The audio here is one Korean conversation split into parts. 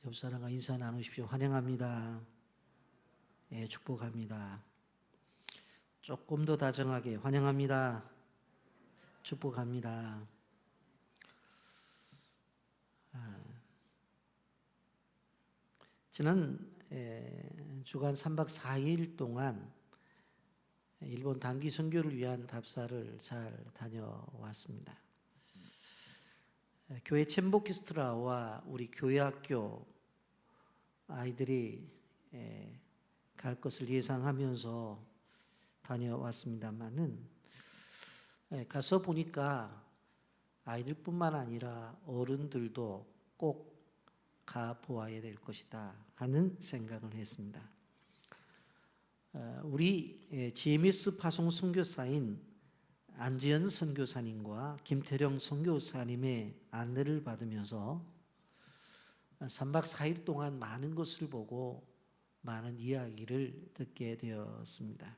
옆 사람과 인사 나누십시오. 환영합니다. 예, 축복합니다. 조금 더 다정하게 환영합니다. 축복합니다. 지난 주간 3박 4일 동안 일본 단기 선교를 위한 답사를 잘 다녀왔습니다. 교회 챔보키스트라와 우리 교회학교 아이들이 갈 것을 예상하면서 다녀왔습니다만은 가서 보니까 아이들뿐만 아니라 어른들도 꼭 가보아야 될 것이다 하는 생각을 했습니다. 우리 GMS 파송 선교사인 안지연 선교사님과 김태령 선교사님의 안내를 받으면서 3박 4일 동안 많은 것을 보고 많은 이야기를 듣게 되었습니다.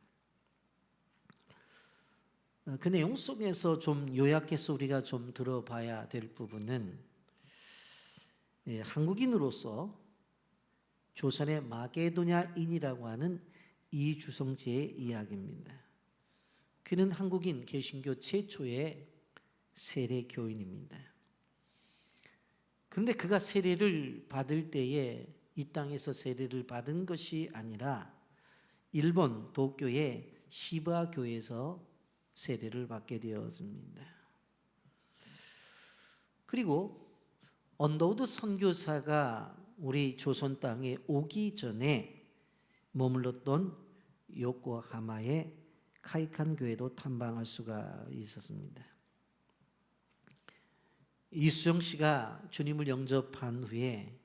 그 내용 속에서 좀 요약해서 우리가 좀 들어봐야 될 부분은 한국인으로서 조선의 마게도냐인이라고 하는 이주성재의 이야기입니다. 그는 한국인 개신교 최초의 세례 교인입니다. 그런데 그가 세례를 받을 때에 이 땅에서 세례를 받은 것이 아니라 일본 도쿄의 시바 교회에서 세례를 받게 되었습니다. 그리고 언더우드 선교사가 우리 조선 땅에 오기 전에 머물렀던 요코하마의 카이칸 교회도 탐방할 수가 있었습니다. 이수정 씨가 주님을 영접한 후에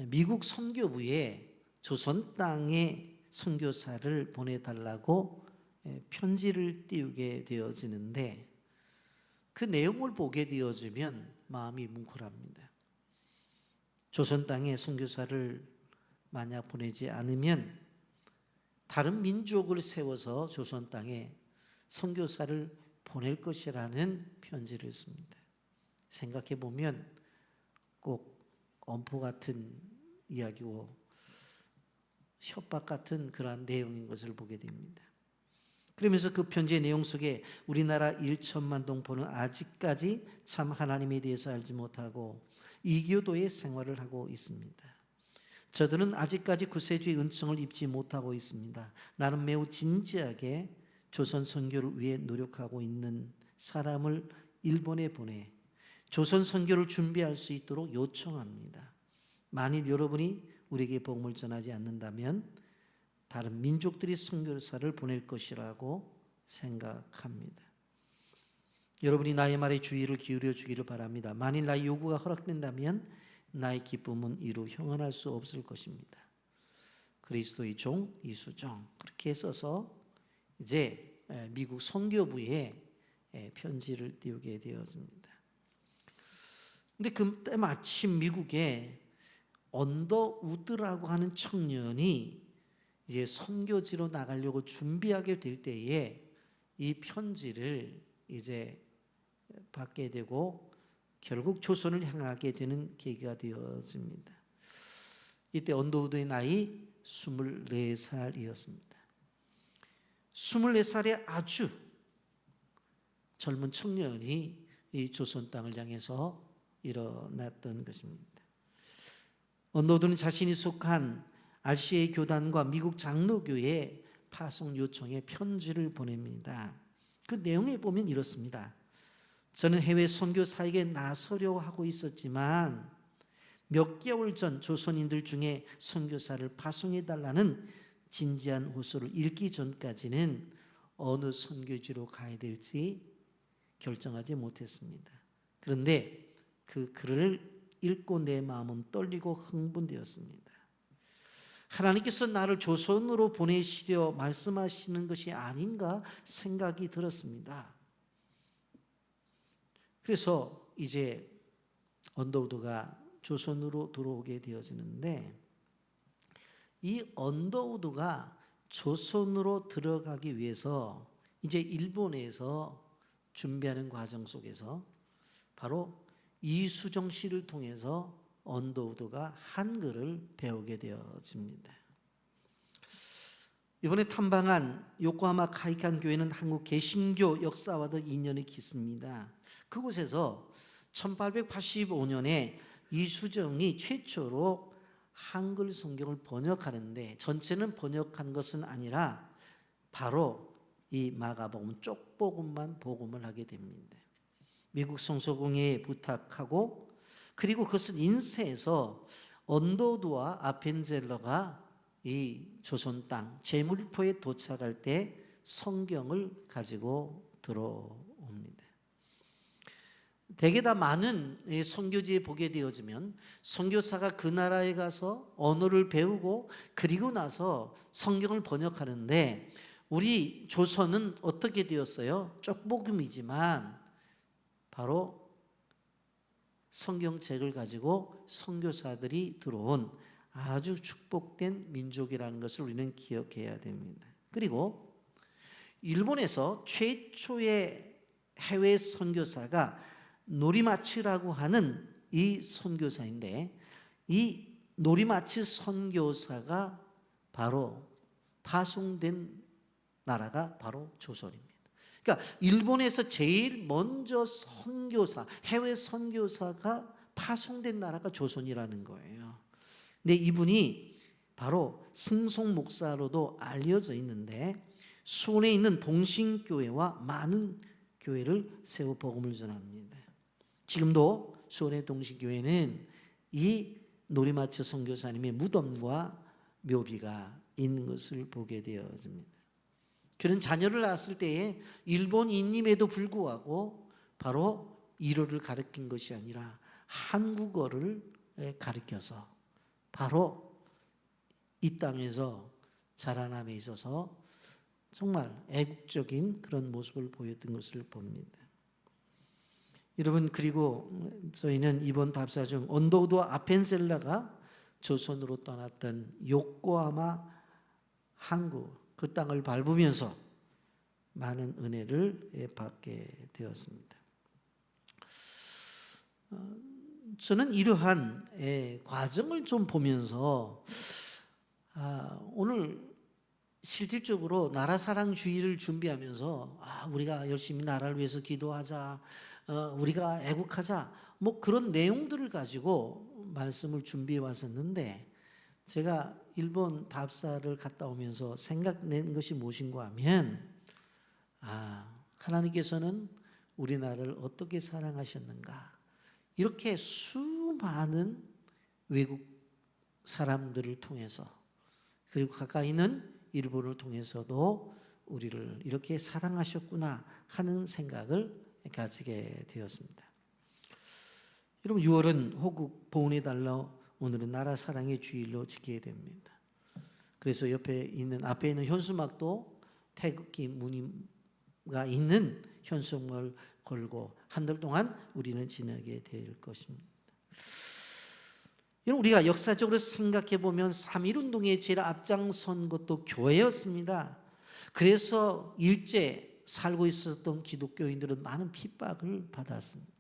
미국 선교부에 조선 땅에 선교사를 보내달라고 편지를 띄우게 되어지는데 그 내용을 보게 되어지면 마음이 뭉클합니다. 조선 땅에 선교사를 만약 보내지 않으면 다른 민족을 세워서 조선 땅에 선교사를 보낼 것이라는 편지를 씁니다. 생각해 보면 꼭 엄포 같은 이야기고 협박 같은 그러한 내용인 것을 보게 됩니다. 그러면서 그 편지의 내용 속에 우리나라 1천만 동포는 아직까지 참 하나님에 대해서 알지 못하고 이교도의 생활을 하고 있습니다. 저들은 아직까지 구세주의 은총을 입지 못하고 있습니다. 나는 매우 진지하게 조선 선교를 위해 노력하고 있는 사람을 일본에 보내 조선 선교를 준비할 수 있도록 요청합니다. 만일 여러분이 우리에게 복음을 전하지 않는다면 다른 민족들이 선교사를 보낼 것이라고 생각합니다. 여러분이 나의 말에 주의를 기울여 주기를 바랍니다. 만일 나의 요구가 허락된다면 나의 기쁨은 이루 형언할 수 없을 것입니다. 그리스도의 종 이수정 그렇게 써서 이제 미국 선교부에 편지를 띄우게 되었습니다. 근데 그때 마침 미국에 언더우드라고 하는 청년이 이제 선교지로 나가려고 준비하게 될 때에 이 편지를 이제 받게 되고 결국 조선을 향하게 되는 계기가 되었습니다. 이때 언더우드의 나이 24살이었습니다. 24살의 아주 젊은 청년이 이 조선 땅을 향해서 일어났던 것입니다. 언더우드는 자신이 속한 RCA 교단과 미국 장로교회 파송 요청에 편지를 보냅니다. 그 내용에 보면 이렇습니다. 저는 해외 선교 사역에 나서려고 하고 있었지만 몇 개월 전 조선인들 중에 선교사를 파송해달라는 진지한 호소를 읽기 전까지는 어느 선교지로 가야 될지 결정하지 못했습니다. 그런데 그 글을 읽고 내 마음은 떨리고 흥분되었습니다. 하나님께서 나를 조선으로 보내시려 말씀하시는 것이 아닌가 생각이 들었습니다. 그래서 이제 언더우드가 조선으로 들어오게 되어지는데 이 언더우드가 조선으로 들어가기 위해서 이제 일본에서 준비하는 과정 속에서 바로 이수정 씨를 통해서 언더우드가 한글을 배우게 되어집니다. 이번에 탐방한 요코하마 카이칸 교회는 한국 개신교 역사와도 인연이 깊습니다. 그곳에서 1885년에 이수정이 최초로 한글 성경을 번역하는데, 전체는 번역한 것은 아니라 바로 이 마가복음 쪽복음만 복음을 하게 됩니다. 미국 성서공회에 부탁하고, 그리고 그것을 인쇄해서 언더우드와 아펜젤러가 이 조선 땅 제물포에 도착할 때 성경을 가지고 들어옵니다. 대개 다 많은 선교지에 보게 되어지면 선교사가 그 나라에 가서 언어를 배우고 그리고 나서 성경을 번역하는데, 우리 조선은 어떻게 되었어요? 쪽복음이지만 바로 성경책을 가지고 선교사들이 들어온 아주 축복된 민족이라는 것을 우리는 기억해야 됩니다. 그리고 일본에서 최초의 해외 선교사가 노리마츠라고 하는 이 선교사인데, 이 노리마츠 선교사가 바로 파송된 나라가 바로 조선입니다. 그러니까 일본에서 제일 먼저 선교사, 해외 선교사가 파송된 나라가 조선이라는 거예요. 근데 이분이 바로 승송 목사로도 알려져 있는데, 수원에 있는 동신교회와 많은 교회를 세워 복음을 전합니다. 지금도 수원의 동신교회는 이 노리마츠 선교사님의 무덤과 묘비가 있는 것을 보게 되어집니다. 그런 자녀를 낳았을 때에 일본인임에도 불구하고 바로 일어를 가르친 것이 아니라 한국어를 가르쳐서 바로 이 땅에서 자라남에 있어서 정말 애국적인 그런 모습을 보였던 것을 봅니다. 여러분, 그리고 저희는 이번 답사 중 언더우드와 아펜셀라가 조선으로 떠났던 요코하마 항구, 그 땅을 밟으면서 많은 은혜를 받게 되었습니다. 저는 이러한 과정을 좀 보면서 오늘 실질적으로 나라 사랑주의를 준비하면서 우리가 열심히 나라를 위해서 기도하자, 우리가 애국하자, 뭐 그런 내용들을 가지고 말씀을 준비해 왔었는데, 제가 일본 답사를 갔다 오면서 생각낸 것이 무엇인가 하면, 하나님께서는 우리나라를 어떻게 사랑하셨는가, 이렇게 수많은 외국 사람들을 통해서, 그리고 가까이 있는 일본을 통해서도 우리를 이렇게 사랑하셨구나 하는 생각을 가지게 되었습니다. 여러분, 6월은 호국 보훈해달라, 오늘은 나라 사랑의 주일로 지키게 됩니다. 그래서 앞에 있는 현수막도 태극기 무늬가 있는 현수막을 걸고 한 달 동안 우리는 지내게 될 것입니다. 여러분, 우리가 역사적으로 생각해 보면 3.1운동에 제일 앞장선 것도 교회였습니다. 그래서 일제 살고 있었던 기독교인들은 많은 핍박을 받았습니다.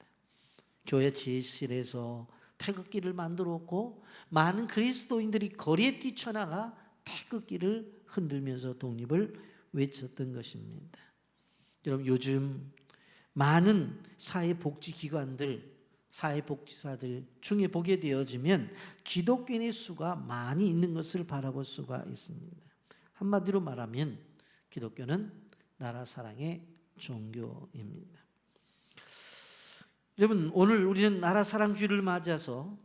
교회 지실에서 태극기를 만들었고, 많은 그리스도인들이 거리에 뛰쳐나가 태극기를 흔들면서 독립을 외쳤던 것입니다. 여러분, 요즘 많은 사회복지기관들, 사회복지사들 중에 보게 되어지면 기독교인의 수가 많이 있는 것을 바라볼 수가 있습니다. 한마디로 말하면 기독교는 나라 사랑의 종교입니다. 여러분, 오늘 우리는 나라 사랑주의를 맞아서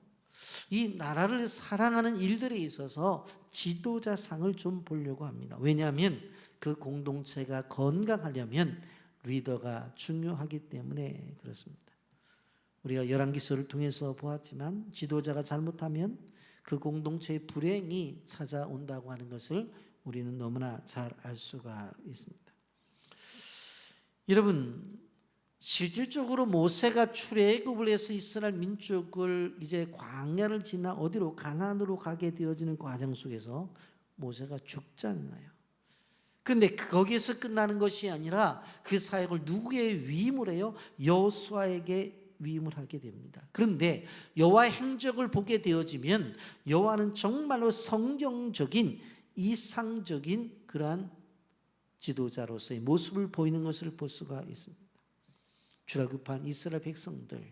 이 나라를 사랑하는 일들에 있어서 지도자상을 좀 보려고 합니다. 왜냐하면 그 공동체가 건강하려면 리더가 중요하기 때문에 그렇습니다. 우리가 열왕기서를 통해서 보았지만 지도자가 잘못하면 그 공동체의 불행이 찾아온다고 하는 것을 우리는 너무나 잘 알 수가 있습니다. 여러분, 실질적으로 모세가 출애굽을 해서 이스라엘 민족을 이제 광야를 지나 어디로, 가나안으로 가게 되어지는 과정 속에서 모세가 죽잖아요. 그런데 거기에서 끝나는 것이 아니라 그 사역을 누구의 위임을 해요? 여호수아에게 위임을 하게 됩니다. 그런데 여호와의 행적을 보게 되어지면 여호와는 정말로 성경적인 이상적인 그러한 지도자로서의 모습을 보이는 것을 볼 수가 있습니다. 출애굽한 이스라엘 백성들,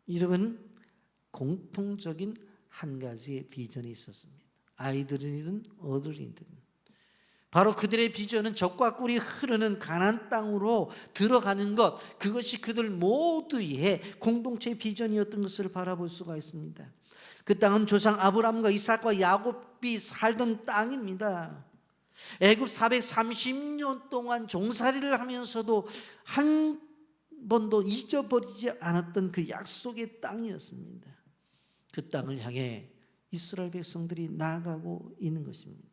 이런 공통적인 한 가지의 비전이 있었습니다. 아이들이든 어른이든 바로 그들의 비전은 젖과 꿀이 흐르는 가나안 땅으로 들어가는 것, 그것이 그들 모두의 공동체의 비전이었던 것을 바라볼 수가 있습니다. 그 땅은 조상 아브라함과 이삭과 야곱이 살던 땅입니다. 애굽 430년 동안 종살이를 하면서도 한 번도 잊어버리지 않았던 그 약속의 땅이었습니다. 그 땅을 향해 이스라엘 백성들이 나아가고 있는 것입니다.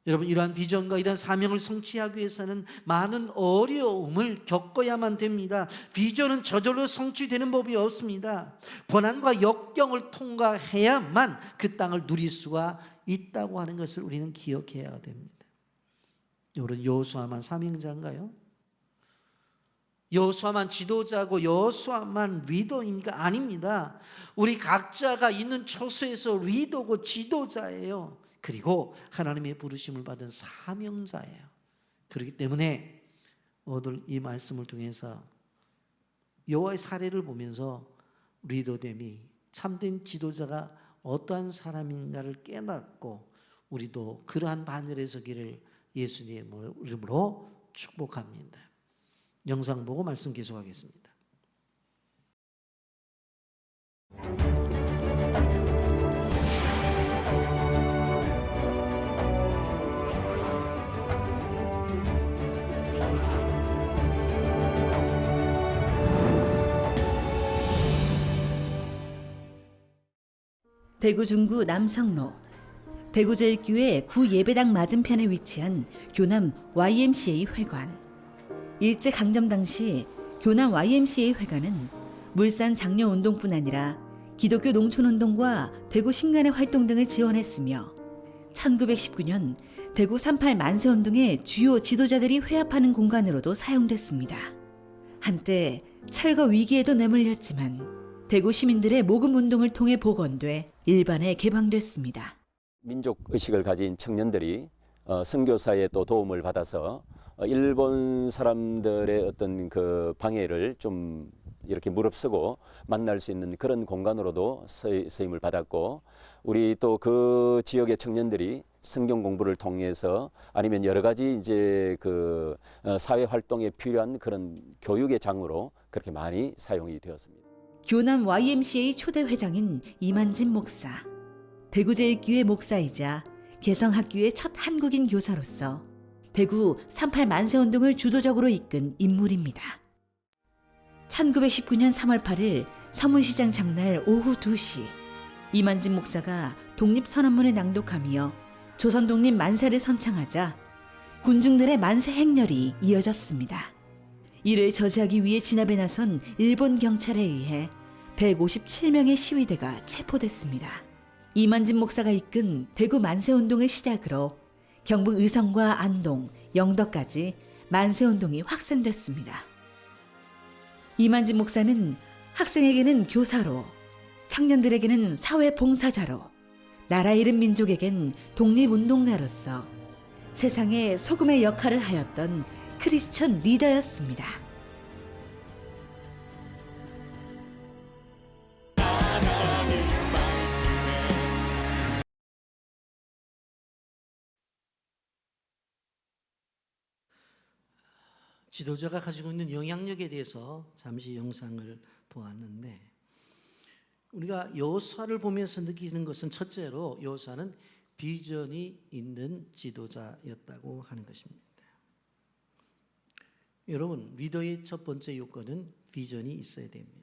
여러분, 이러한 비전과 이러한 사명을 성취하기 위해서는 많은 어려움을 겪어야만 됩니다. 비전은 저절로 성취되는 법이 없습니다. 고난과 역경을 통과해야만 그 땅을 누릴 수가 있다고 하는 것을 우리는 기억해야 됩니다. 여러분, 여호수아만 사명자인가요? 여호수아만 지도자고 여호수아만 리더입니까? 아닙니다. 우리 각자가 있는 처소에서 리더고 지도자예요. 그리고 하나님의 부르심을 받은 사명자예요. 그렇기 때문에 오늘 이 말씀을 통해서 여호와의 사례를 보면서 리더됨이, 참된 지도자가 어떠한 사람인가를 깨닫고 우리도 그러한 반열에 서기를 예수님의 이름으로 축복합니다. 영상 보고 말씀 계속하겠습니다. 대구 중구 남성로, 대구제일교회 구예배당 맞은편에 위치한 교남 YMCA 회관. 일제강점 당시 교남 YMCA 회관은 물산 장려운동뿐 아니라 기독교 농촌운동과 대구 신간의 활동 등을 지원했으며 1919년 대구 38 만세운동의 주요 지도자들이 회합하는 공간으로도 사용됐습니다. 한때 철거 위기에도 내몰렸지만 대구 시민들의 모금운동을 통해 복원돼 일반에 개방됐습니다. 민족의식을 가진 청년들이 선교사의 또 도움을 받아서 일본 사람들의 어떤 그 방해를 좀 이렇게 무릅쓰고 만날 수 있는 그런 공간으로도 쓰임을 받았고, 우리 또 그 지역의 청년들이 성경 공부를 통해서 아니면 여러 가지 이제 그 사회 활동에 필요한 그런 교육의 장으로 그렇게 많이 사용이 되었습니다. 교남 YMCA 초대 회장인 이만진 목사, 대구제일교회 목사이자 개성학교의 첫 한국인 교사로서 대구 38 만세운동을 주도적으로 이끈 인물입니다. 1919년 3월 8일 서문시장 장날 오후 2시 이만진 목사가 독립선언문을 낭독하며 조선 독립 만세를 선창하자 군중들의 만세 행렬이 이어졌습니다. 이를 저지하기 위해 진압에 나선 일본 경찰에 의해 157명의 시위대가 체포됐습니다. 이만진 목사가 이끈 대구 만세운동을 시작으로 경북 의성과 안동, 영덕까지 만세운동이 확산됐습니다. 이만진 목사는 학생에게는 교사로, 청년들에게는 사회봉사자로, 나라 잃은 민족에겐 독립운동가로서 세상에 소금의 역할을 하였던 크리스천 리더였습니다. 지도자가 가지고 있는 영향력에 대해서 잠시 영상을 보았는데, 우리가 여호수아를 보면서 느끼는 것은 첫째로 여호수아는 비전이 있는 지도자였다고 하는 것입니다. 여러분, 리더의 첫 번째 요건은 비전이 있어야 됩니다.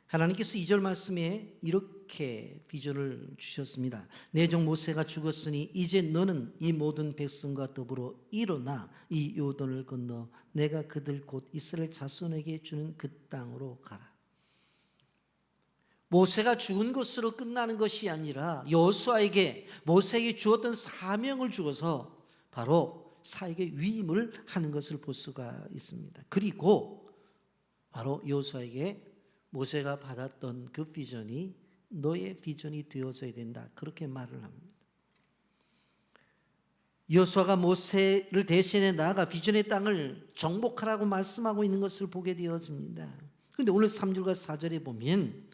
하나님께서 2절 말씀에 이렇게 비전을 주셨습니다. 내 종 모세가 죽었으니 이제 너는 이 모든 백성과 더불어 일어나 이 요단을 건너 내가 그들 곧 이스라엘 자손에게 주는 그 땅으로 가라. 모세가 죽은 것으로 끝나는 것이 아니라 여호수아에게, 모세에게 주었던 사명을 주어서 바로 사에게 위임을 하는 것을 볼 수가 있습니다. 그리고 바로 여호수아에게 모세가 받았던 그 비전이 너의 비전이 되어져야 된다. 그렇게 말을 합니다. 여호수아가 모세를 대신해 나아가 비전의 땅을 정복하라고 말씀하고 있는 것을 보게 되어집니다. 그런데 오늘 3절과 4절에 보면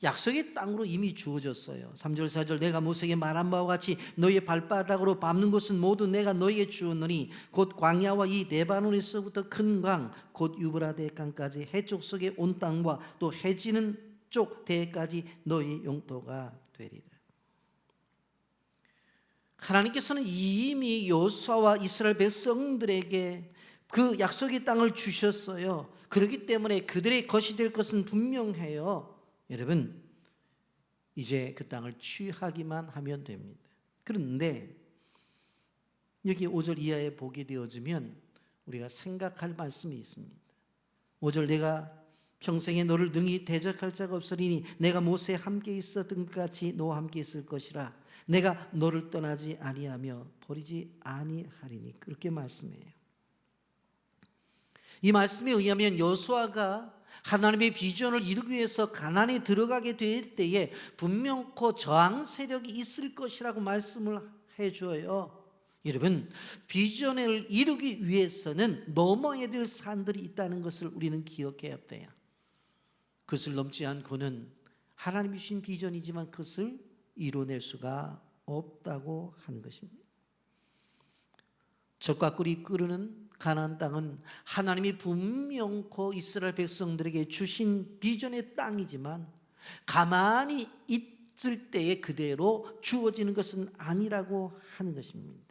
약속의 땅으로 이미 주어졌어요. 3절 4절 내가 모세에게 말한 바와 같이 너희의 발바닥으로 밟는 곳은 모두 내가 너희에게 주었노니 곧 광야와 이 레바논에서부터 큰 강 곧 유브라데 강까지 해쪽 속의 온 땅과 또 해지는 쪽 대까지 너희 용토가 되리라. 하나님께서는 이미 여호수아와 이스라엘 백성들에게 그 약속의 땅을 주셨어요. 그렇기 때문에 그들의 것이 될 것은 분명해요. 여러분, 이제 그 땅을 취하기만 하면 됩니다. 그런데 여기 5절 이하에 보게 되어지면 우리가 생각할 말씀이 있습니다. 5절 내가 평생에 너를 능히 대적할 자가 없으리니 내가 모세와 함께 있었던 것 같이 너와 함께 있을 것이라. 내가 너를 떠나지 아니하며 버리지 아니하리니. 그렇게 말씀해요. 이 말씀에 의하면 여호수아가 하나님의 비전을 이루기 위해서 가나안에 들어가게 될 때에 분명코 저항 세력이 있을 것이라고 말씀을 해줘요. 여러분, 비전을 이루기 위해서는 넘어야 될 산들이 있다는 것을 우리는 기억해야 돼요. 그것을 넘지 않고는 하나님이 주신 비전이지만 그것을 이뤄낼 수가 없다고 하는 것입니다. 젖과 꿀이 끓는 가나안 땅은 하나님이 분명코 이스라엘 백성들에게 주신 비전의 땅이지만 가만히 있을 때에 그대로 주어지는 것은 아니라고 하는 것입니다.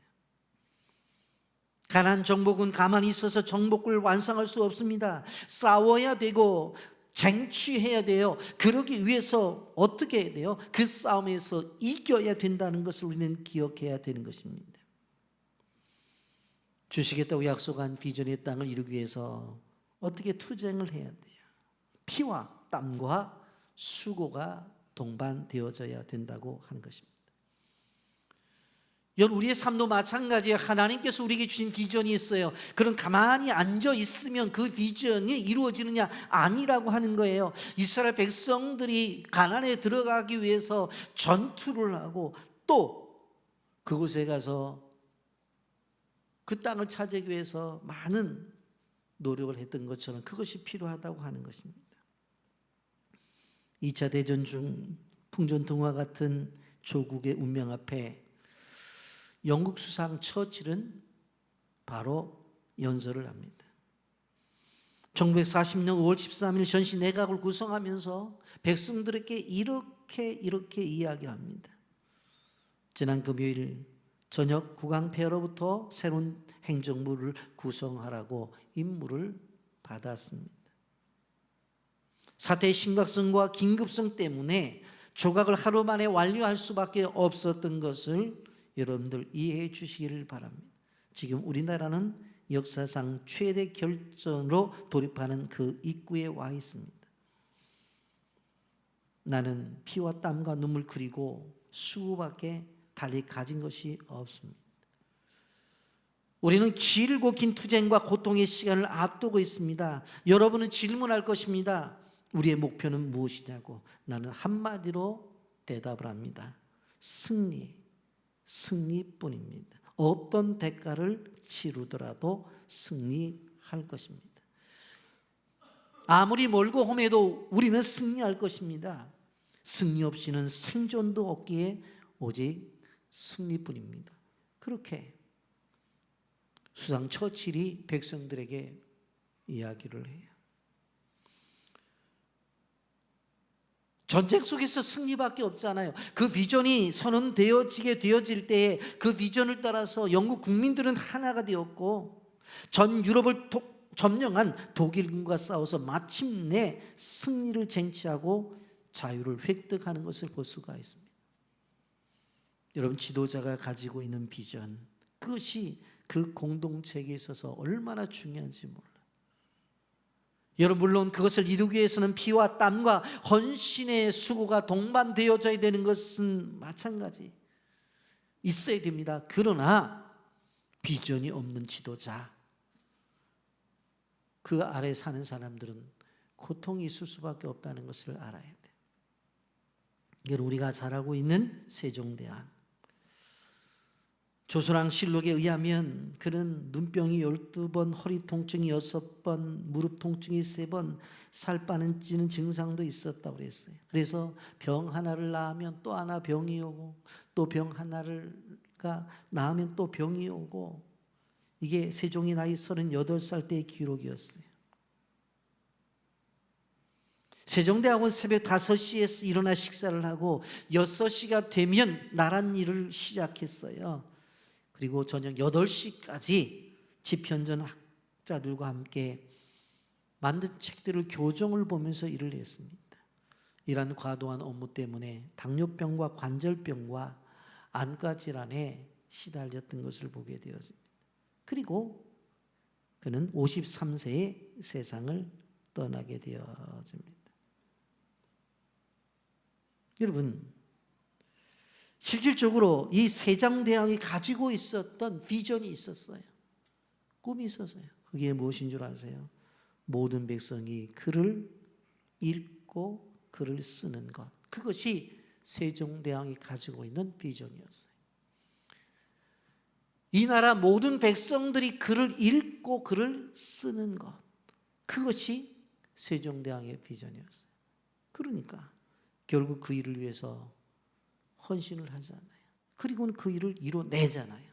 가나안 정복은 가만히 있어서 정복을 완성할 수 없습니다. 싸워야 되고 쟁취해야 돼요. 그러기 위해서 어떻게 해야 돼요? 그 싸움에서 이겨야 된다는 것을 우리는 기억해야 되는 것입니다. 주시겠다고 약속한 비전의 땅을 이루기 위해서 어떻게 투쟁을 해야 돼요? 피와 땀과 수고가 동반되어져야 된다고 하는 것입니다. 여러분, 우리의 삶도 마찬가지예요. 하나님께서 우리에게 주신 비전이 있어요. 그럼 가만히 앉아 있으면 그 비전이 이루어지느냐? 아니라고 하는 거예요. 이스라엘 백성들이 가나안에 들어가기 위해서 전투를 하고 또 그곳에 가서 그 땅을 차지하기 위해서 많은 노력을 했던 것처럼 그것이 필요하다고 하는 것입니다. 2차 대전 중 풍전등화 같은 조국의 운명 앞에 영국 수상 처칠은 바로 연설을 합니다. 1940년 5월 13일 전시 내각을 구성하면서 백성들에게 이렇게 이야기를 합니다. 지난 금요일 저녁 국왕폐하로부터 새로운 행정부를 구성하라고 임무를 받았습니다. 사태의 심각성과 긴급성 때문에 조각을 하루 만에 완료할 수밖에 없었던 것을 여러분들 이해해 주시기를 바랍니다. 지금 우리나라는 역사상 최대 결전으로 돌입하는 그 입구에 와 있습니다. 나는 피와 땀과 눈물 그리고 수고밖에 달리 가진 것이 없습니다. 우리는 길고 긴 투쟁과 고통의 시간을 앞두고 있습니다. 여러분은 질문할 것입니다. 우리의 목표는 무엇이냐고. 나는 한마디로 대답을 합니다. 승리뿐입니다. 어떤 대가를 치르더라도 승리할 것입니다. 아무리 멀고 험해도 우리는 승리할 것입니다. 승리 없이는 생존도 없기에 오직 승리뿐입니다. 그렇게 수상 처칠이 백성들에게 이야기를 해요. 전쟁 속에서 승리밖에 없잖아요. 그 비전이 되어질 때에 그 비전을 따라서 영국 국민들은 하나가 되었고 전 유럽을 점령한 독일군과 싸워서 마침내 승리를 쟁취하고 자유를 획득하는 것을 볼 수가 있습니다. 여러분, 지도자가 가지고 있는 비전, 그것이 그 공동체에 있어서 얼마나 중요한지 몰라요. 여러분, 물론 그것을 이루기 위해서는 피와 땀과 헌신의 수고가 동반되어져야 되는 것은 마찬가지 있어야 됩니다. 그러나 비전이 없는 지도자, 그 아래 사는 사람들은 고통이 있을 수밖에 없다는 것을 알아야 돼. 이게 우리가 잘 알고 있는 세종대왕. 조선왕실록에 의하면 그는 눈병이 12번, 허리 통증이 6번, 무릎 통증이 3번, 살 빠는 찌는 증상도 있었다고 그랬어요. 그래서 병 하나를 낳으면 또 하나 병이 오고, 또 병 하나가 낳으면 또 병이 오고, 이게 세종이 나이 38살 때의 기록이었어요. 세종대왕은 새벽 5시에 일어나 식사를 하고 6시가 되면 나란 일을 시작했어요. 그리고 저녁 8시까지 집현전 학자들과 함께 만든 책들을 교정을 보면서 일을 했습니다. 이러한 과도한 업무 때문에 당뇨병과 관절병과 안과 질환에 시달렸던 것을 보게 되었습니다. 그리고 그는 53세에 세상을 떠나게 되었습니다. 여러분, 실질적으로 이 세종대왕이 가지고 있었던 비전이 있었어요. 꿈이 있었어요. 그게 무엇인 줄 아세요? 모든 백성이 글을 읽고 글을 쓰는 것. 그것이 세종대왕이 가지고 있는 비전이었어요. 이 나라 모든 백성들이 글을 읽고 글을 쓰는 것. 그것이 세종대왕의 비전이었어요. 그러니까 결국 그 일을 위해서 헌신을 하잖아요. 그리고는 그 일을 이뤄내잖아요.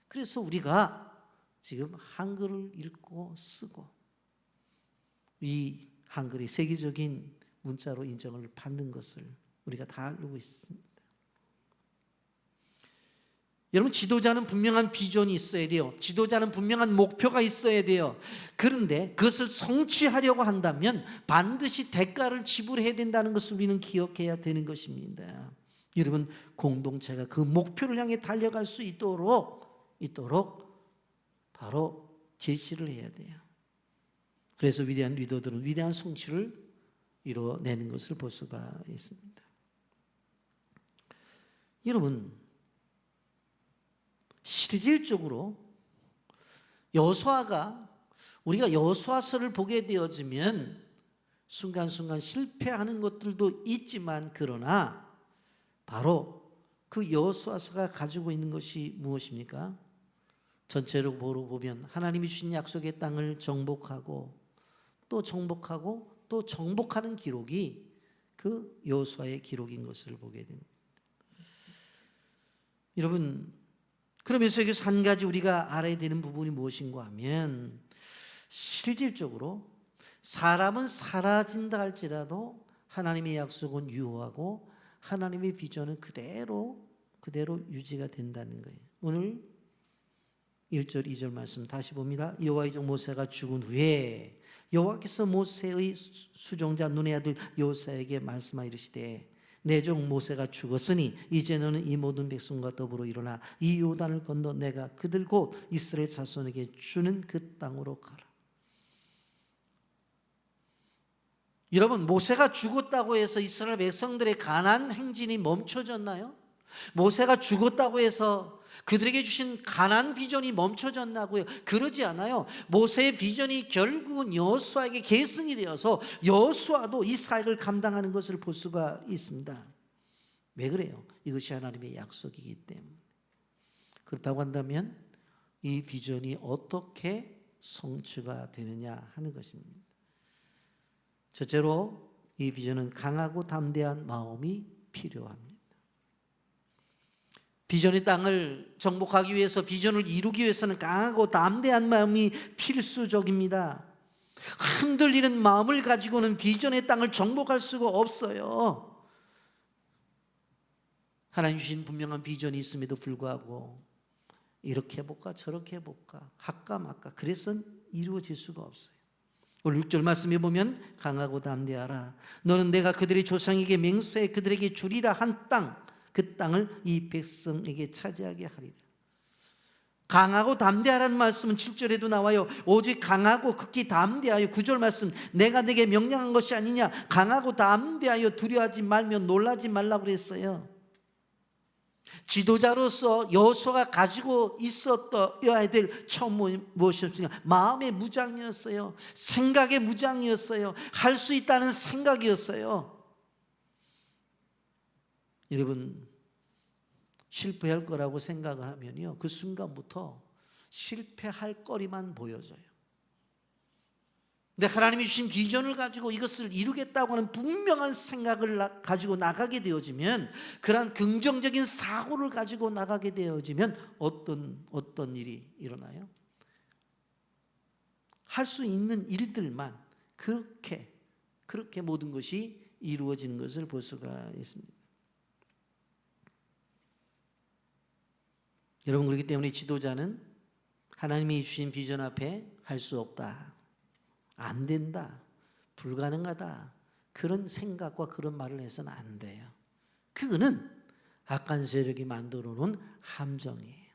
그래서 우리가 지금 한글을 읽고 쓰고 이 한글이 세계적인 문자로 인정을 받는 것을 우리가 다 알고 있습니다. 여러분, 지도자는 분명한 비전이 있어야 돼요. 지도자는 분명한 목표가 있어야 돼요. 그런데 그것을 성취하려고 한다면 반드시 대가를 지불해야 된다는 것을 우리는 기억해야 되는 것입니다. 여러분, 공동체가 그 목표를 향해 달려갈 수 있도록 바로 제시를 해야 돼요. 그래서 위대한 리더들은 위대한 성취를 이뤄내는 것을 볼 수가 있습니다. 여러분, 실질적으로 우리가 여호수아서를 보게 되어지면 순간순간 실패하는 것들도 있지만, 그러나 바로 그 여호수아서가 가지고 있는 것이 무엇입니까? 전체로 보면 하나님이 주신 약속의 땅을 정복하고 또 정복하고 또 정복하는 기록이 그 여호수아의 기록인 것을 보게 됩니다. 여러분, 그러면서 여기서 한 가지 우리가 알아야 되는 부분이 무엇인가 하면, 실질적으로 사람은 사라진다 할지라도 하나님의 약속은 유효하고 하나님의 비전은 그대로 유지가 된다는 거예요. 오늘 1절 2절 말씀 다시 봅니다. 여호와의 종 모세가 죽은 후에 여호와께서 모세의 수종자 눈의 아들 여호수아에게 말씀하여 이르시되, 내 종 모세가 죽었으니 이제 너는 이 모든 백성과 더불어 일어나 이 요단을 건너 내가 그들 곧 이스라엘 자손에게 주는 그 땅으로 가라. 여러분, 모세가 죽었다고 해서 이스라엘 백성들의 가나안 행진이 멈춰졌나요? 모세가 죽었다고 해서 그들에게 주신 가나안 비전이 멈춰졌나고요? 그러지 않아요. 모세의 비전이 결국은 여호수아에게 계승이 되어서 여호수아도 이 사역을 감당하는 것을 볼 수가 있습니다. 왜 그래요? 이것이 하나님의 약속이기 때문에. 그렇다고 한다면 이 비전이 어떻게 성취가 되느냐 하는 것입니다. 첫째로 이 비전은 강하고 담대한 마음이 필요합니다. 비전의 땅을 정복하기 위해서, 비전을 이루기 위해서는 강하고 담대한 마음이 필수적입니다. 흔들리는 마음을 가지고는 비전의 땅을 정복할 수가 없어요. 하나님 주신 분명한 비전이 있음에도 불구하고 이렇게 해볼까 저렇게 해볼까 할까 말까 그래서는 이루어질 수가 없어요. 오늘 6절 말씀에 보면 강하고 담대하라. 너는 내가 그들의 조상에게 맹세해 그들에게 주리라 한 땅, 그 땅을 이 백성에게 차지하게 하리라. 강하고 담대하라는 말씀은 7절에도 나와요. 오직 강하고 극히 담대하여, 9절 말씀, 내가 네게 명령한 것이 아니냐. 강하고 담대하여 두려워하지 말며 놀라지 말라고 그랬어요. 지도자로서 여호수아가 가지고 있었어야 될 첫 무엇이었습니까? 마음의 무장이었어요. 생각의 무장이었어요. 할 수 있다는 생각이었어요. 여러분, 실패할 거라고 생각을 하면요, 그 순간부터 실패할 거리만 보여져요. 근데 하나님이 주신 비전을 가지고 이것을 이루겠다고 하는 분명한 생각을 가지고 나가게 되어지면, 그러한 긍정적인 사고를 가지고 나가게 되어지면 어떤 일이 일어나요? 할 수 있는 일들만 그렇게 모든 것이 이루어지는 것을 볼 수가 있습니다. 여러분, 그렇기 때문에 지도자는 하나님이 주신 비전 앞에 할 수 없다, 안 된다, 불가능하다, 그런 생각과 그런 말을 해서는 안 돼요. 그거는 악한 세력이 만들어 놓은 함정이에요.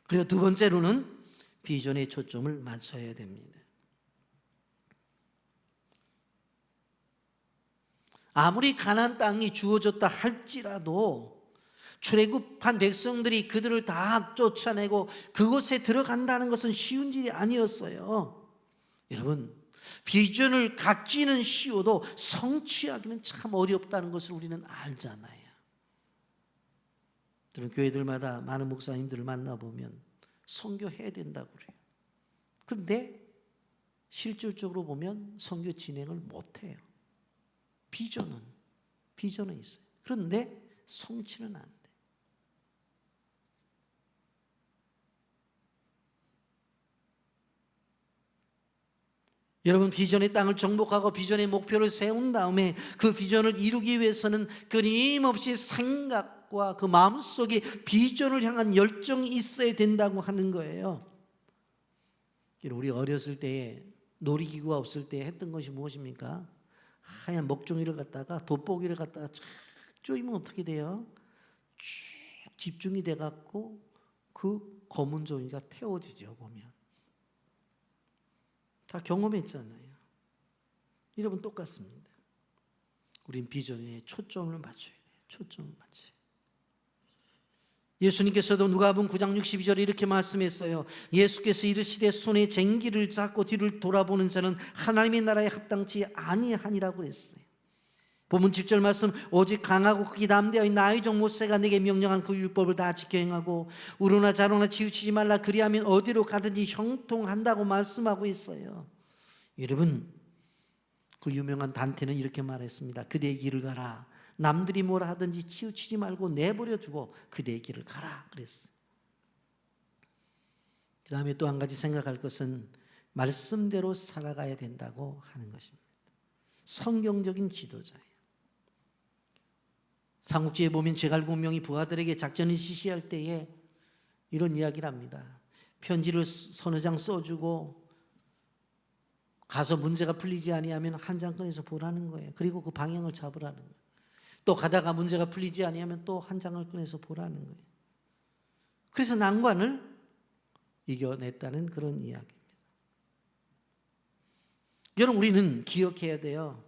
그리고 두 번째로는 비전에 초점을 맞춰야 됩니다. 아무리 가나안 땅이 주어졌다 할지라도 출애굽한 백성들이 그들을 다 쫓아내고 그곳에 들어간다는 것은 쉬운 일이 아니었어요. 여러분, 비전을 갖기는 쉬워도 성취하기는 참 어렵다는 것을 우리는 알잖아요. 저는 교회들마다 많은 목사님들을 만나보면 선교해야 된다고 그래요. 그런데 실질적으로 보면 선교 진행을 못해요. 비전은 있어요. 그런데 성취는 안 돼요. 여러분, 비전의 땅을 정복하고 비전의 목표를 세운 다음에 그 비전을 이루기 위해서는 끊임없이 생각과 그 마음속에 비전을 향한 열정이 있어야 된다고 하는 거예요. 우리 어렸을 때에 놀이기구가 없을 때 했던 것이 무엇입니까? 하얀 먹종이를 갖다가 돋보기를 갖다가 쫙 쪼이면 어떻게 돼요? 쭉 집중이 돼갖고 그 검은 종이가 태워지죠. 보면 다 경험했잖아요. 여러분, 똑같습니다. 우린 비전에 초점을 맞춰야 돼요. 초점을 맞춰야 돼요. 예수님께서도 누가복음 9장 62절에 이렇게 말씀했어요. 예수께서 이르시되 손에 쟁기를 잡고 뒤를 돌아보는 자는 하나님의 나라에 합당치 아니하니라고 했어요. 본문 7절 말씀, 오직 강하고 크기 담대하여 나의 종 모세가 내게 명령한 그 율법을 다 지켜 행하고 우로나 좌로나 치우치지 말라, 그리하면 어디로 가든지 형통한다고 말씀하고 있어요. 여러분, 그 유명한 단테는 이렇게 말했습니다. 그대의 길을 가라. 남들이 뭐라 하든지 치우치지 말고 내버려 두고 그대의 길을 가라 그랬어요. 그 다음에 또 한 가지 생각할 것은 말씀대로 살아가야 된다고 하는 것입니다. 성경적인 지도자예요. 삼국지에 보면 제갈공명이 부하들에게 작전을 지시할 때에 이런 이야기를 합니다. 편지를 서너 장 써주고 가서 문제가 풀리지 아니하면 한 장 꺼내서 보라는 거예요. 그리고 그 방향을 잡으라는 거예요. 또 가다가 문제가 풀리지 아니하면 또 한 장을 꺼내서 보라는 거예요. 그래서 난관을 이겨냈다는 그런 이야기입니다. 여러분, 우리는 기억해야 돼요.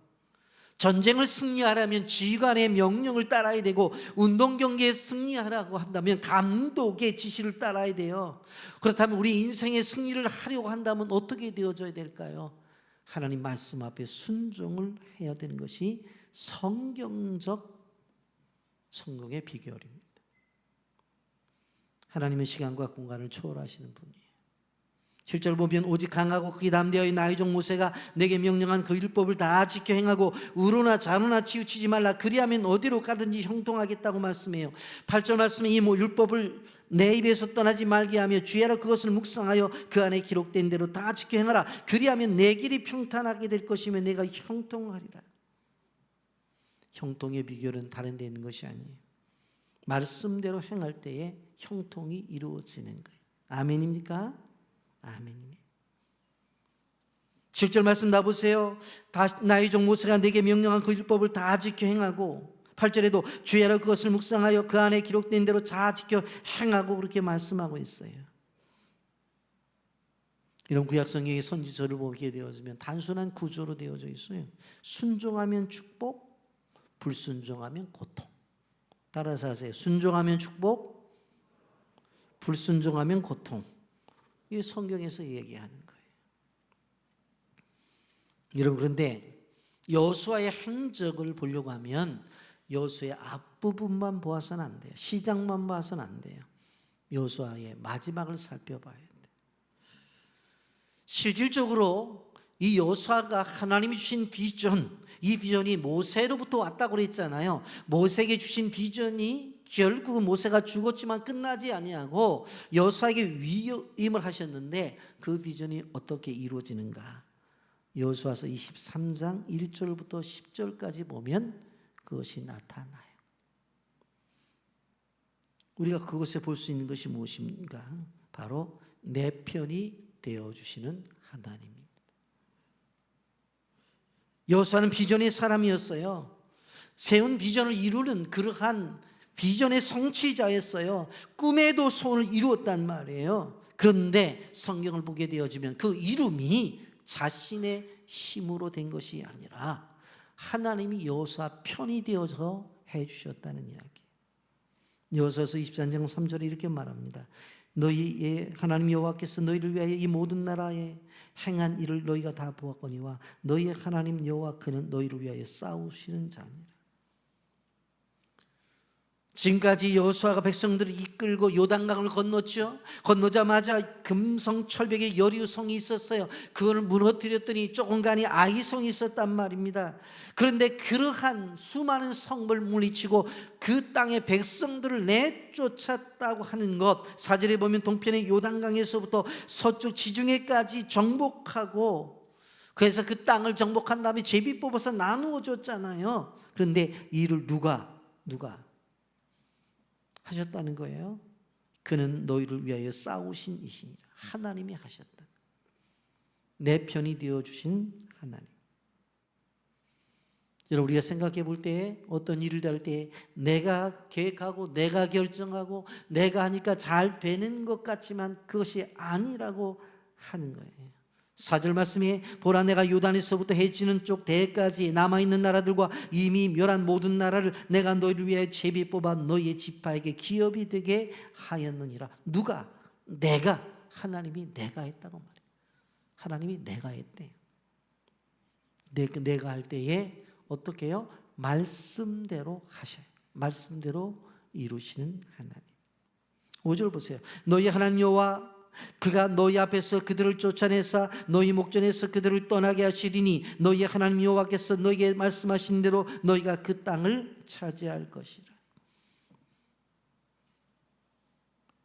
전쟁을 승리하려면 지휘관의 명령을 따라야 되고, 운동 경기에 승리하라고 한다면 감독의 지시를 따라야 돼요. 그렇다면 우리 인생의 승리를 하려고 한다면 어떻게 되어져야 될까요? 하나님 말씀 앞에 순종을 해야 되는 것이 성경적 성공의 비결입니다. 하나님은 시간과 공간을 초월하시는 분이에요. 7절 보면 오직 강하고 크기 담대하여 나의 종 모세가 내게 명령한 그 율법을 다 지켜 행하고 우로나 좌로나 치우치지 말라, 그리하면 어디로 가든지 형통하겠다고 말씀해요. 8절 말씀에 이 율법을 내 입에서 떠나지 말게 하며 주야로 그것을 묵상하여 그 안에 기록된 대로 다 지켜 행하라. 그리하면 내 길이 평탄하게 될 것이며 내가 형통하리라. 형통의 비결은 다른 데 있는 것이 아니에요. 말씀대로 행할 때에 형통이 이루어지는 거예요. 아멘입니까? 아멘이네. 7절 말씀 놔보세요. 나의 종 모세가 내게 명령한 그 율법을 다 지켜 행하고, 8절에도 주야로 그것을 묵상하여 그 안에 기록된 대로 다 지켜 행하고, 그렇게 말씀하고 있어요. 이런 구약성경의 선지서를 보게 되어지면 단순한 구조로 되어져 있어요. 순종하면 축복, 불순종하면 고통. 따라서 하세요. 순종하면 축복, 불순종하면 고통. 이게 성경에서 얘기하는 거예요. 여러분, 그런데 여호수아의 행적을 보려고 하면 여호수아의 앞부분만 보아서는 안 돼요. 시작만 봐서는 안 돼요. 여호수아의 마지막을 살펴봐야 돼요. 실질적으로 이 여호수아가 하나님이 주신 비전, 이 비전이 모세로부터 왔다고 그랬잖아요. 모세에게 주신 비전이 결국 모세가 죽었지만 끝나지 아니하고 여호수아에게 위임을 하셨는데 그 비전이 어떻게 이루어지는가? 여호수아서 23장 1절부터 10절까지 보면 그것이 나타나요. 우리가 그것에 볼 수 있는 것이 무엇인가? 바로 내 편이 되어주시는 하나님입니다. 여호수아는 비전의 사람이었어요. 세운 비전을 이루는 그러한 비전의 성취자였어요. 꿈에도 소원을 이루었단 말이에요. 그런데 성경을 보게 되어지면 그 이름이 자신의 힘으로 된 것이 아니라 하나님이 여호수아 편이 되어서 해주셨다는 이야기. 여호수아서 23장 3절에 이렇게 말합니다. 너희의 하나님 여호와께서 너희를 위하여 이 모든 나라에 행한 일을 너희가 다 보았거니와 너희의 하나님 여호와 그는 너희를 위하여 싸우시는 자니라. 지금까지 여호수아가 백성들을 이끌고 요단강을 건넜죠. 건너자마자 금성철벽에 여리우성이 있었어요. 그걸 무너뜨렸더니 조금간이 아이성이 있었단 말입니다. 그런데 그러한 수많은 성을 물리치고 그 땅의 백성들을 내쫓았다고 하는 것, 4절에 보면 동편의 요단강에서부터 서쪽 지중해까지 정복하고, 그래서 그 땅을 정복한 다음에 제비 뽑아서 나누어 줬잖아요. 그런데 이 일을 누가 하셨다는 거예요? 그는 너희를 위하여 싸우신 이시니라. 하나님이 하셨다. 내 편이 되어주신 하나님. 여러분, 우리가 생각해 볼 때 어떤 일을 할 때 내가 계획하고 내가 결정하고 내가 하니까 잘 되는 것 같지만 그것이 아니라고 하는 거예요. 4절 말씀에 보라 내가 요단에서부터 해지는 쪽 대까지 남아있는 나라들과 이미 멸한 모든 나라를 내가 너희를 위해 제비 뽑아 너희의 지파에게 기업이 되게 하였느니라. 누가? 내가. 하나님이 내가 했다고 말해요. 하나님이 내가 했대요. 내가 할 때에 어떻게 해요? 말씀대로 하셔요. 말씀대로 이루시는 하나님. 5절 보세요. 너희 하나님 여호와 그가 너희 앞에서 그들을 쫓아내사 너희 목전에서 그들을 떠나게 하시리니 너희 하나님 여호와께서 너희에게 말씀하신 대로 너희가 그 땅을 차지할 것이라.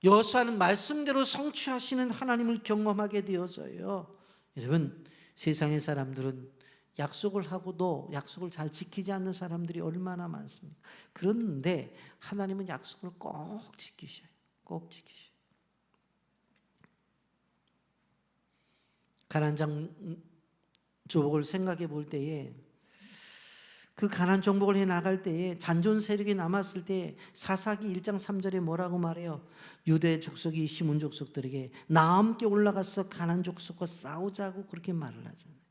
여호수아는 말씀대로 성취하시는 하나님을 경험하게 되어져요. 여러분, 세상의 사람들은 약속을 하고도 약속을 잘 지키지 않는 사람들이 얼마나 많습니까? 그런데 하나님은 약속을 꼭 지키셔요. 꼭 지키셔요. 가나안 정복을 생각해 볼 때에 그 가나안 정복을 해 나갈 때에 잔존 세력이 남았을 때 사사기 1장 3절에 뭐라고 말해요? 유대 족속이 시몬 족속들에게 나 함께 올라가서 가나안 족속과 싸우자고 그렇게 말을 하잖아요.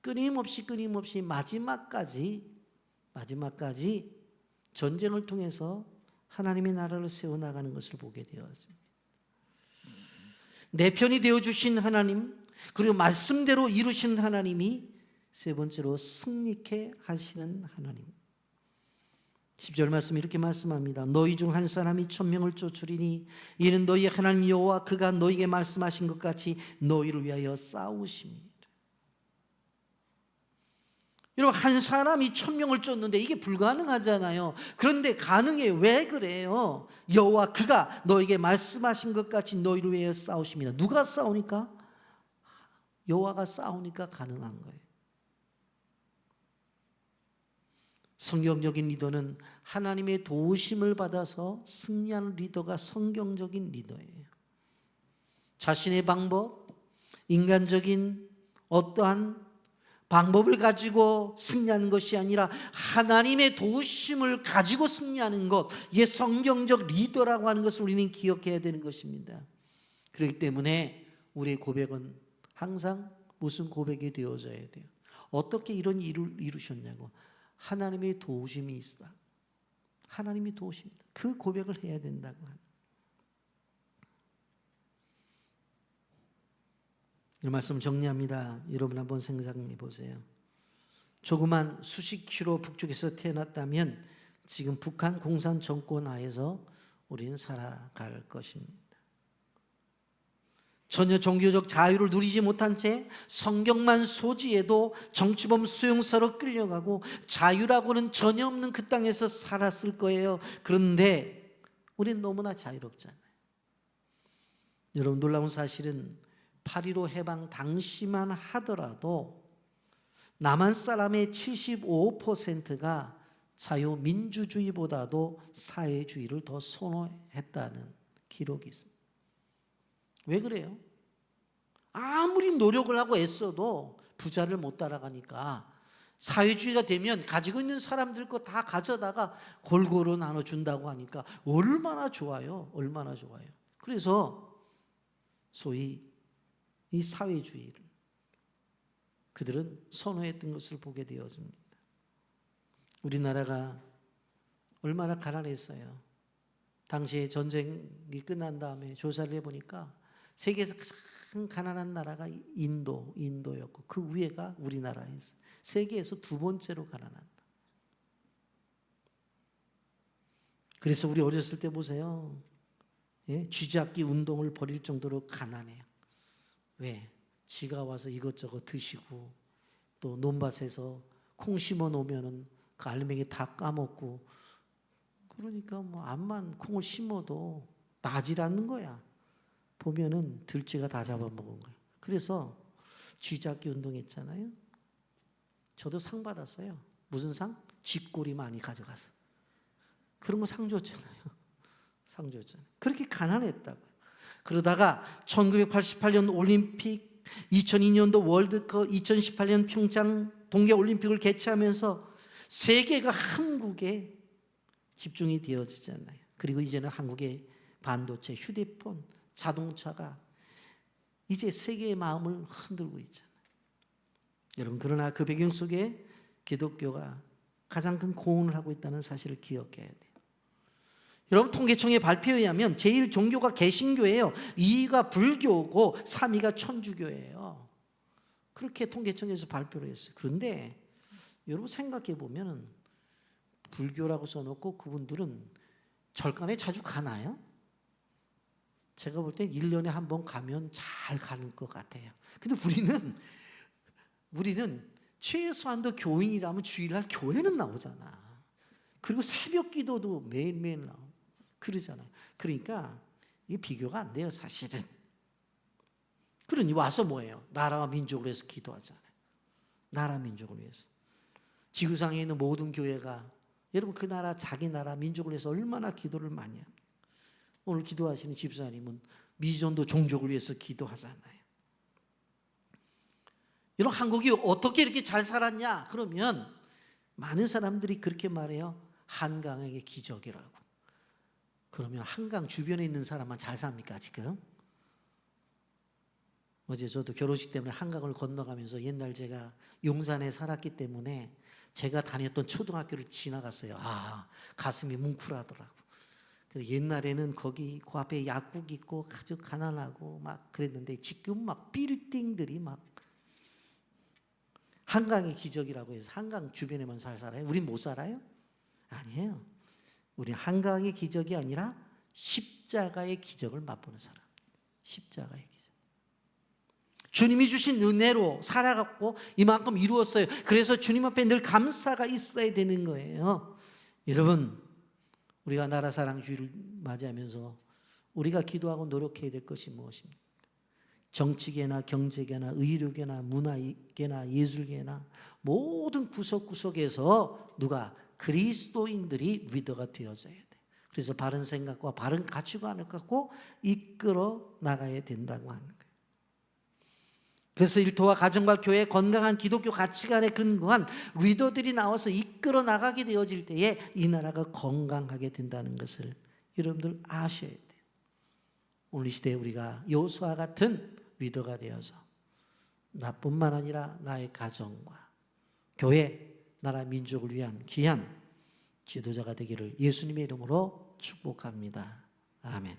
끊임없이 마지막까지 전쟁을 통해서 하나님의 나라를 세워나가는 것을 보게 되었습니다. 내 편이 되어주신 하나님, 그리고 말씀대로 이루신 하나님이 세 번째로 승리케 하시는 하나님. 10절 말씀 이렇게 말씀합니다. 너희 중 한 사람이 1000명을 쫓으리니 이는 너희의 하나님 여호와 그가 너희에게 말씀하신 것 같이 너희를 위하여 싸우십니다. 여러분, 한 사람이 1000명을 쫓는데 이게 불가능하잖아요. 그런데 가능해요. 왜 그래요? 여호와 그가 너에게 말씀하신 것 같이 너희를 위하여 싸우십니다. 누가 싸우니까? 여호와가 싸우니까 가능한 거예요. 성경적인 리더는 하나님의 도우심을 받아서 승리하는 리더가 성경적인 리더예요. 자신의 방법, 인간적인 어떠한 방법을 가지고 승리하는 것이 아니라 하나님의 도우심을 가지고 승리하는 것, 이게 성경적 리더라고 하는 것을 우리는 기억해야 되는 것입니다. 그렇기 때문에 우리의 고백은 항상 무슨 고백이 되어져야 돼요? 어떻게 이런 일을 이루셨냐고. 하나님의 도우심이 하나님이 도우십니다. 그 고백을 해야 된다고 합니다. 이 말씀 정리합니다. 여러분 한번 생각해 보세요. 조그만 수십 킬로 북쪽에서 태어났다면 지금 북한 공산 정권 하에서 우리는 살아갈 것입니다. 전혀 종교적 자유를 누리지 못한 채 성경만 소지해도 정치범 수용소로 끌려가고 자유라고는 전혀 없는 그 땅에서 살았을 거예요. 그런데 우리는 너무나 자유롭잖아요. 여러분, 놀라운 사실은 8.15 해방 당시만 하더라도 남한 사람의 75%가 자유민주주의보다도 사회주의를 더 선호했다는 기록이 있습니다. 왜 그래요? 아무리 노력을 하고 애써도 부자를 못 따라가니까 사회주의가 되면 가지고 있는 사람들 거 다 가져다가 골고루 나눠준다고 하니까 얼마나 좋아요. 얼마나 좋아요. 그래서 소위 이 사회주의를 그들은 선호했던 것을 보게 되었습니다. 우리나라가 얼마나 가난했어요. 당시에 전쟁이 끝난 다음에 조사를 해보니까 세계에서 가장 가난한 나라가 인도였고 그 위에가 우리나라였어요. 세계에서 두 번째로 가난한. 그래서 우리 어렸을 때 보세요. 예? 쥐잡기 운동을 벌일 정도로 가난해요. 왜? 지가 와서 이것저것 드시고 또 논밭에서 콩 심어 놓으면은 그 알맹이 다 까먹고 그러니까 뭐 암만 콩을 심어도 나질 않는 거야. 보면은 들쥐가 다 잡아먹은 거야. 그래서 쥐잡기 운동했잖아요. 저도 상 받았어요. 무슨 상? 쥐꼬리 많이 가져가서. 그런 거 상 줬잖아요. 상 줬잖아요. 그렇게 가난했다고요. 그러다가 1988년 올림픽, 2002년도 월드컵, 2018년 평창 동계올림픽을 개최하면서 세계가 한국에 집중이 되어지잖아요. 그리고 이제는 한국의 반도체, 휴대폰, 자동차가 이제 세계의 마음을 흔들고 있잖아요. 여러분, 그러나 그 배경 속에 기독교가 가장 큰 공헌을 하고 있다는 사실을 기억해야 돼요. 여러분, 통계청의 발표에 의하면 제일 종교가 개신교예요. 2위가 불교고 3위가 천주교예요. 그렇게 통계청에서 발표를 했어요. 그런데 여러분 생각해 보면 불교라고 써놓고 그분들은 절간에 자주 가나요? 제가 볼 때 1년에 한 번 가면 잘 가는 것 같아요. 근데 우리는 최소한도 교인이라면 주일날 교회는 나오잖아. 그리고 새벽 기도도 매일매일 나오고 그러잖아요. 그러니까 이게 비교가 안 돼요, 사실은. 그러니 와서 뭐예요? 나라와 민족을 위해서 기도하잖아요. 나라 민족을 위해서. 지구상에 있는 모든 교회가 여러분 그 나라 자기 나라 민족을 위해서 얼마나 기도를 많이 합니까? 오늘 기도하시는 집사님은 미전도 종족을 위해서 기도하잖아요. 여러분, 한국이 어떻게 이렇게 잘 살았냐? 그러면 많은 사람들이 그렇게 말해요. 한강의 기적이라고. 그러면 한강 주변에 있는 사람만 잘 삽니까 지금? 어제 저도 결혼식 때문에 한강을 건너가면서 옛날 제가 용산에 살았기 때문에 제가 다녔던 초등학교를 지나갔어요. 아, 가슴이 뭉클하더라고. 옛날에는 거기 그 앞에 약국 있고 아주 가난하고 막 그랬는데 지금 막 빌딩들이 막 한강의 기적이라고 해서 한강 주변에만 살아요? 우린 못 살아요? 아니에요. 우리는 한강의 기적이 아니라 십자가의 기적을 맛보는 사람. 십자가의 기적. 주님이 주신 은혜로 살아갔고 이만큼 이루었어요. 그래서 주님 앞에 늘 감사가 있어야 되는 거예요. 여러분, 우리가 나라 사랑주의를 맞이하면서 우리가 기도하고 노력해야 될 것이 무엇입니까? 정치계나 경제계나 의료계나 문화계나 예술계나 모든 구석구석에서 누가 그리스도인들이 리더가 되어져야 돼. 그래서 바른 생각과 바른 가치관을 갖고 이끌어 나가야 된다고 하는 거예요. 그래서 일터와 가정과 교회 건강한 기독교 가치관에 근거한 리더들이 나와서 이끌어 나가게 되어질 때에 이 나라가 건강하게 된다는 것을 여러분들 아셔야 돼요. 오늘 이 시대에 우리가 여호수아와 같은 리더가 되어서 나뿐만 아니라 나의 가정과 교회, 나라 민족을 위한 귀한 지도자가 되기를 예수님의 이름으로 축복합니다. 아멘.